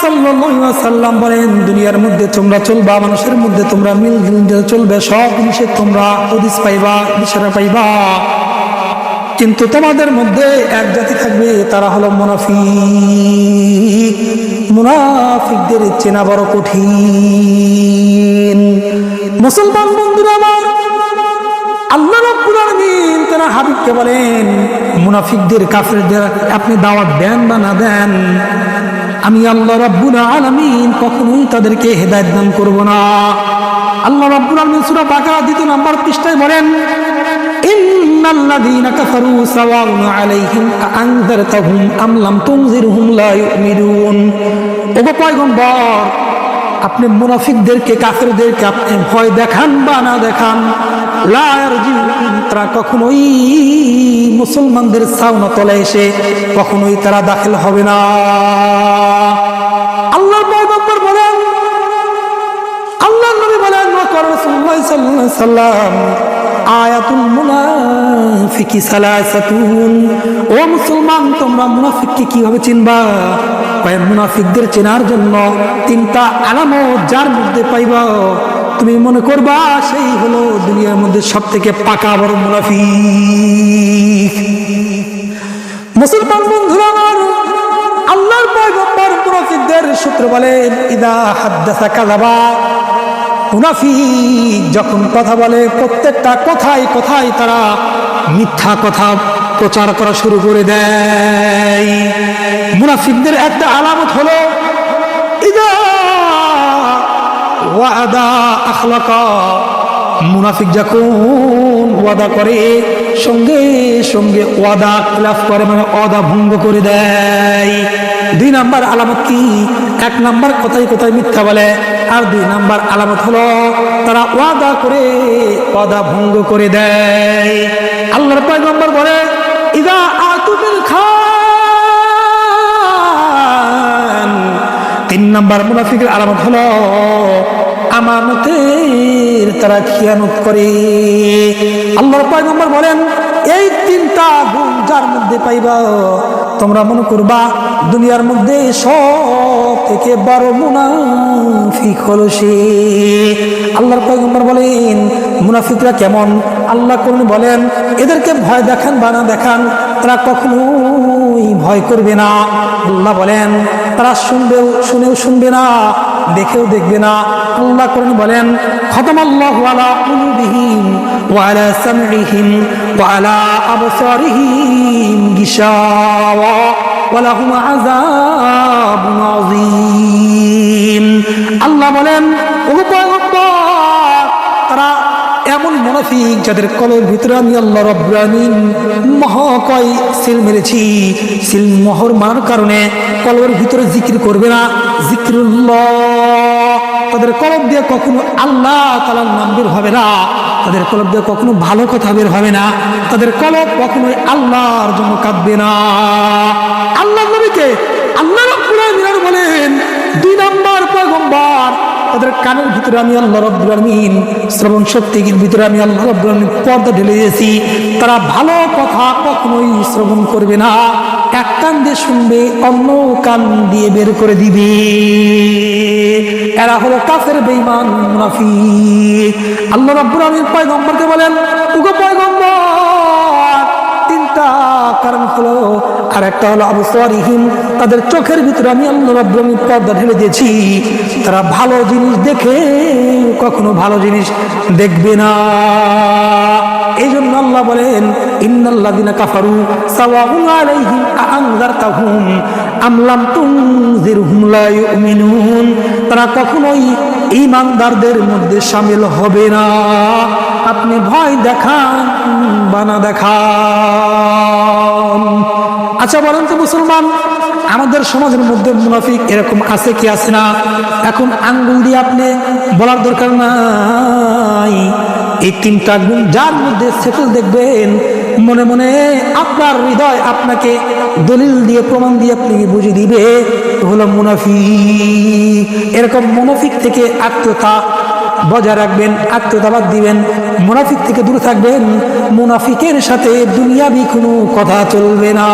সাল্লাল্লাহু আলাইহি ওয়াসাল্লাম বলেন, দুনিয়ার মধ্যে তোমরা চলবা, মানুষের মধ্যে তোমরা মিলজুল চলবে, সব জিনিসে তোমরা হদিস পাইবা, ইশারা পাইবা, কিন্তু তোমাদের মধ্যে এক জাতি থাকবে, তারা হলো মুনাফিক। মুনাফিকদের চেনা বড় কঠিন। মুসলমান বন্ধুরা আমার, আল্লাহ রাব্বুল আলামিন তারা হাবিবকে বলেন, মুনাফিকদের কাফেরদের আপনি দাওয়াত দেন বা না দেন, আমি আল্লাহ রাব্বুল আলামিন কখনোই তাদেরকে হেদায়েত দান করব না। আল্লাহ রাব্বুল আলামিন সূরা বাকারা 2 নম্বর পৃষ্ঠায় বলেন, ইন্নাল্লাযীনা কাফারু সাওয়াউন আলাইহিম আনযারতাহুম আম লাম তুনজিরহুম লা ইউমিনুন। ওগো পয়গম্বর, আপনি মুনাফিকদেরকে, কাফেরদেরকে আপনি ভয় দেখান বা না দেখান, লা ইয়ারজিউন, তারা কখনোই মুসলমানদের ছাউনি তলে এসে কখনোই তারা দাখিল হবে না। আল্লাহর পয়গম্বর বলেন, আল্লাহর নবী বলেন, রাসূলুল্লাহ সাল্লাল্লাহু আলাইহি ওয়াসাল্লাম, আয়াতুল মুনাফিকি সালাসাতুন। ও মুসলমান, তোমরা মুনাফিককে কিভাবে চিনবা? মুনাফিকদের চেনার জন্য 3টা আলামত যার মধ্যে পাইবা, তুমি মনে করবা সেই হলো দুনিয়ার মধ্যে সবথেকে পাকা বড় মুনাফিক। মুসলমান বন্ধুরা আমার, আল্লাহর পয়গম্বর মুনাফিকদের সূত্র বলেন, ইদা হাদ্দাসা কাযাবা। মুনাফিক যখন কথা বলে, প্রত্যেকটা কথায় কথায় তারা মিথ্যা কথা প্রচার করা শুরু করে দেয়। মুনাফিকদের একটা আলামত হলো ইদা ওয়াদা আখলাকা। মুনাফিক যখন ওয়াদা করে, সঙ্গে সঙ্গে ওয়াদা খিলাফ করে, মানে ওয়াদা ভঙ্গ করে দেয়। 2 নাম্বার আলামত কি? 1 নাম্বার কথায় কথায় মিথ্যা বলে, আর 2 নাম্বার আলামত হলো তারা ওয়াদা করে ওয়াদা ভঙ্গ করে দেয়। আল্লাহর পয়গম্বর বলে, ইদা আতুবিল খান। 3 নাম্বার মুনাফিকের আলামত হলো আমানতের তারা খিয়ানত করে। আল্লাহর পয়গম্বর বলেন, এই 3টা গুণ যার মধ্যে পাইবা, তোমরা মনে করবা দুনিয়ার মধ্যে সব থেকে বড় মুনাফিক হলো সে। আল্লাহর পয়গম্বর বলেন, মুনাফিকরা কেমন? আল্লাহ কোন বলেন, এদেরকে ভয় দেখান বা না দেখান, তারা কখনোই ভয় করবে না। আল্লাহ বলেন, তারা শুনেও শুনবে না, দেখেও দেখবে না। আল্লাহ কোরআন বলেন, খতামাল্লাহু আলা কুলুবিহিম ওয়া আলা সামইহিম ওয়া আলা আবসারিহিম গিশাওয়া ওয়া লাহুম আযাবুন আযীম। আল্লাহ বলেন, ওগো পয়গম্বর, তারা এমন মুনাফিক যাদের কলবের ভিতরে আমি আল্লাহ রাব্বুল আলামিন মহাকয় সিল মেরেছি। সিল মোহর মারার কারণে কলবের ভিতরে জিকির করবে না, জিকিরুল্লাহ। তাদের কলব দিয়ে কখনো আল্লাহ তাআলার নাম বের হবে না, তাদের কলব দিয়ে কখনো ভালো কথা বের হবে না, তাদের কলব কখনোই আল্লাহর জন্য কাঁদবে না। আল্লাহ নবীকে আল্লাহ রাব্বুল আলামিন বলেন, 2 নাম্বার পয়গম্বর, তাদের কানের ভিতরে আমি আল্লাহ রাব্বুল আলামিন, শ্রবণ শক্তির ভিতরে আমি আল্লাহ রাব্বুল আলামিন পর্দা ঢেলে দিয়েছি। তারা ভালো কথা কখনোই শ্রবণ করবে না, এক কান দিয়ে শুনবে, অন্য কান দিয়ে বের করে দিবে। এরা হলো কাফের, বেঈমান, মুনাফিক। আল্লাহ রাব্বুল আলামিন পয়গম্বরকে বলেন, ওগো পয়গম্বর, 3টা কারণ হলো, আর একটা হলো আবসারিহিম, তাদের চোখের ভিতরে আমি আল্লাহ রাব্বুল আলামিন পর্দা ঢেলে দিয়েছি। তারা ভালো জিনিস দেখে কখনো ভালো জিনিস দেখবে না। এই জন্য আল্লাহ বলেন, ইন্নাল্লাযীনা কাফারু সাওয়াউন আলাইহিম আনযারতাহুম আম লাম তুনজিরহুম লা ইউমিনুন। তারা কখনোই ঈমানদারদের মধ্যে শামিল হবে না, আপনি ভয় দেখান বা না দেখান। আচ্ছা বলেন তো মুসলমান, আমাদের সমাজের মধ্যে মুনাফিক এরকম আছে কি আছে না? এখন আঙ্গুল দিয়ে আপনি বলার দরকার নাই। এই 3টা গুণ যার মধ্যে সেটেল, দেখবেন মনে মনে আপনার হৃদয় আপনাকে দলিল দিয়ে, প্রমাণ দিয়ে আপনাকে বুঝিয়ে দিবে হলো মুনাফিক। এরকম মুনাফিক থেকে আত্মীয়তা বজায় রাখবেন, আত্মীয়তাবাদ দিবেন, মুনাফিক থেকে দূরে থাকবেন। মুনাফিকের সাথে দুনিয়াবি কোনো কথা চলবে না।